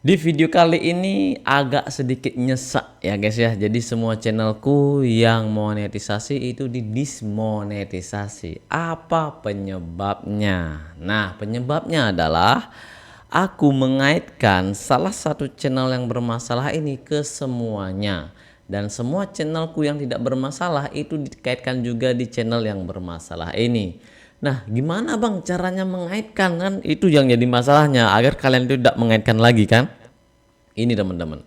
Di video kali ini agak sedikit nyesek ya guys ya. Jadi semua channelku yang monetisasi itu didismonetisasi. Apa penyebabnya? Nah, penyebabnya adalah aku mengaitkan salah satu channel yang bermasalah ini ke semuanya. Dan semua channelku yang tidak bermasalah itu dikaitkan juga di channel yang bermasalah ini. Nah, gimana bang caranya mengaitkan, kan itu yang jadi masalahnya, agar kalian itu tidak mengaitkan lagi kan. Ini teman-teman,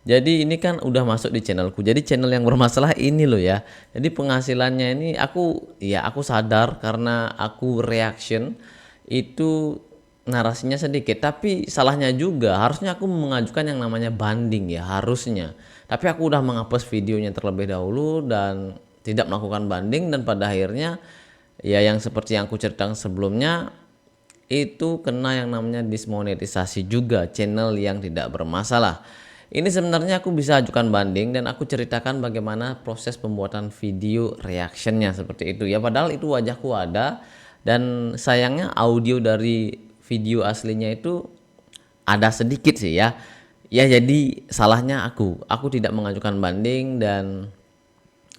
jadi ini kan udah masuk di channelku, jadi channel yang bermasalah ini loh ya. Jadi penghasilannya ini aku sadar karena aku reaction itu narasinya sedikit, tapi salahnya juga harusnya aku mengajukan yang namanya banding ya, harusnya. Tapi aku udah menghapus videonya terlebih dahulu dan tidak melakukan banding, dan pada akhirnya ya yang seperti yang aku ceritakan sebelumnya, itu kena yang namanya dismonetisasi juga channel yang tidak bermasalah. Ini sebenarnya aku bisa ajukan banding dan aku ceritakan bagaimana proses pembuatan video reactionnya seperti itu ya, padahal itu wajahku ada, dan sayangnya audio dari video aslinya itu ada sedikit sih ya. Ya jadi salahnya aku tidak mengajukan banding dan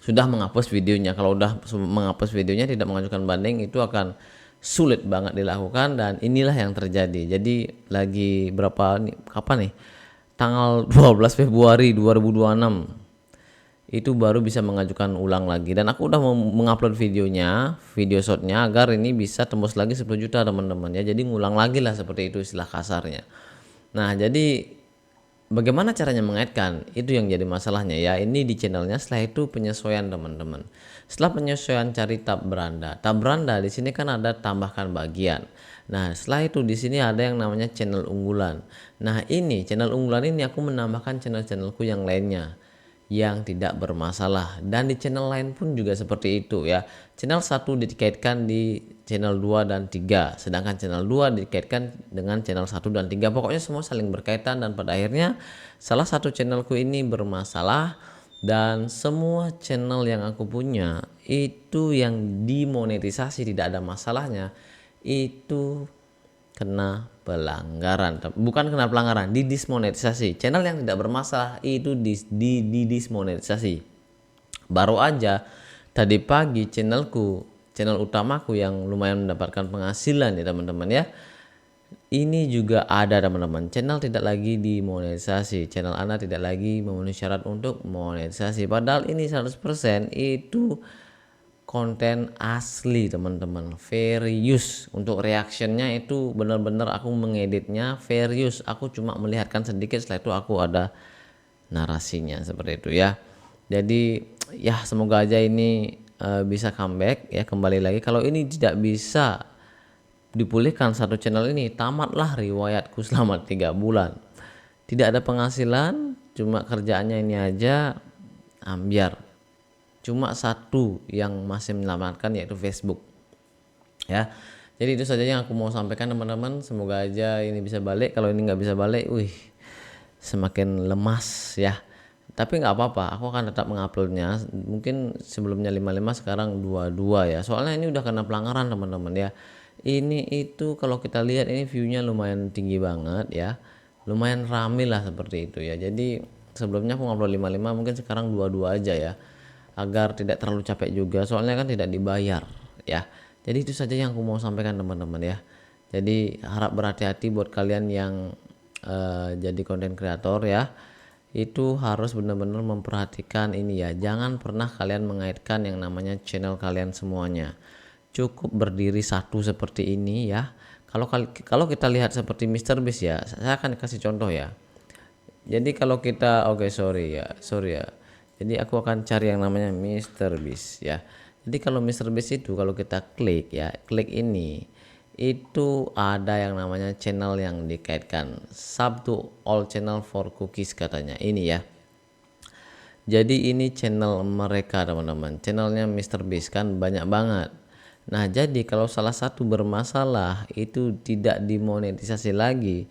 sudah menghapus videonya. Kalau udah menghapus videonya tidak mengajukan banding itu akan sulit banget dilakukan, dan inilah yang terjadi. Jadi lagi berapa nih, kapan nih, tanggal 12 Februari 2026 itu baru bisa mengajukan ulang lagi, dan aku udah mau mengupload videonya, video shotnya, agar ini bisa tembus lagi 10 juta teman-teman ya. Jadi ngulang lagi lah, seperti itu istilah kasarnya. Nah, jadi bagaimana caranya mengaitkan? Itu yang jadi masalahnya ya. Ini di channelnya, setelah itu penyesuaian teman-teman. Setelah penyesuaian cari tab beranda. Tab beranda di sini kan ada tambahkan bagian. Nah, setelah itu di sini ada yang namanya channel unggulan. Nah, ini channel unggulan ini aku menambahkan channel-channelku yang lainnya yang tidak bermasalah, dan di channel lain pun juga seperti itu ya. Channel 1 dikaitkan di channel 2 dan 3, sedangkan channel 2 dikaitkan dengan channel 1 dan 3. Pokoknya semua saling berkaitan, dan pada akhirnya salah satu channelku ini bermasalah, dan semua channel yang aku punya itu yang dimonetisasi tidak ada masalahnya itu kena pelanggaran. Bukan kena pelanggaran, didismonetisasi. Channel yang tidak bermasalah itu didismonetisasi. Baru aja tadi pagi channel utamaku yang lumayan mendapatkan penghasilan ya teman-teman ya, ini juga ada teman-teman, channel tidak lagi dimonetisasi, channel Anda tidak lagi memenuhi syarat untuk monetisasi. Padahal ini 100% itu konten asli teman-teman, fair use. Untuk reactionnya itu benar-benar aku mengeditnya fair use, aku cuma melihatkan sedikit, setelah itu aku ada narasinya seperti itu ya. Jadi ya semoga aja ini bisa comeback ya, kembali lagi. Kalau ini tidak bisa dipulihkan satu channel ini, tamatlah riwayatku selama 3 bulan. Tidak ada penghasilan, cuma kerjaannya ini aja, ambiar. Cuma satu yang masih menyelamatkan, yaitu Facebook ya. Jadi itu saja yang aku mau sampaikan teman-teman, semoga aja ini bisa balik. Kalau ini nggak bisa balik, semakin lemas ya. Tapi nggak apa-apa, aku akan tetap menguploadnya. Mungkin sebelumnya 55, sekarang 22 ya, soalnya ini udah kena pelanggaran teman-teman ya. Ini itu kalau kita lihat ini viewnya lumayan tinggi banget ya, lumayan rame lah seperti itu ya. Jadi sebelumnya aku ngupload 55, mungkin sekarang 22 aja ya, agar tidak terlalu capek juga, soalnya kan tidak dibayar ya. Jadi itu saja yang aku mau sampaikan teman-teman ya. Jadi harap berhati-hati buat kalian yang jadi konten kreator ya, itu harus benar-benar memperhatikan ini ya. Jangan pernah kalian mengaitkan yang namanya channel kalian semuanya, cukup berdiri satu seperti ini ya. Kalau kita lihat seperti Mister Beast ya, saya akan kasih contoh ya. Jadi kalau kita sorry ya. Jadi aku akan cari yang namanya Mister Beast ya. Jadi kalau Mister Beast itu kalau kita klik ya, klik ini, itu ada yang namanya channel yang dikaitkan, sub to all channel for cookies katanya ini ya. Jadi ini channel mereka teman-teman, channelnya Mister Beast kan banyak banget. Nah jadi kalau salah satu bermasalah itu tidak dimonetisasi lagi,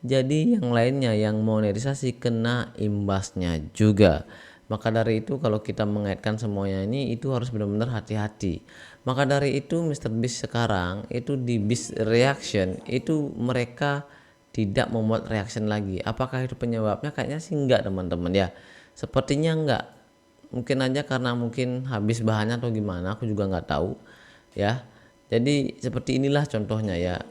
jadi yang lainnya yang monetisasi kena imbasnya juga. Maka dari itu kalau kita mengaitkan semuanya ini itu harus benar-benar hati-hati. Maka dari itu Mister Beast sekarang itu di Beast Reaction itu mereka tidak membuat reaction lagi. Apakah itu penyebabnya? Kayaknya sih enggak teman-teman ya. Sepertinya enggak. Mungkin aja karena mungkin habis bahannya atau gimana, aku juga nggak tahu ya. Jadi seperti inilah contohnya ya.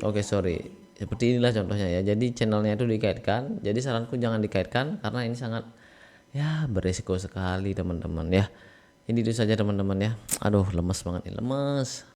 Oke, sorry. Seperti inilah contohnya ya. Jadi channelnya itu dikaitkan. Jadi saranku jangan dikaitkan karena ini sangat ya beresiko sekali teman-teman ya. Ini itu saja teman-teman ya. Aduh, lemes banget nih, lemes.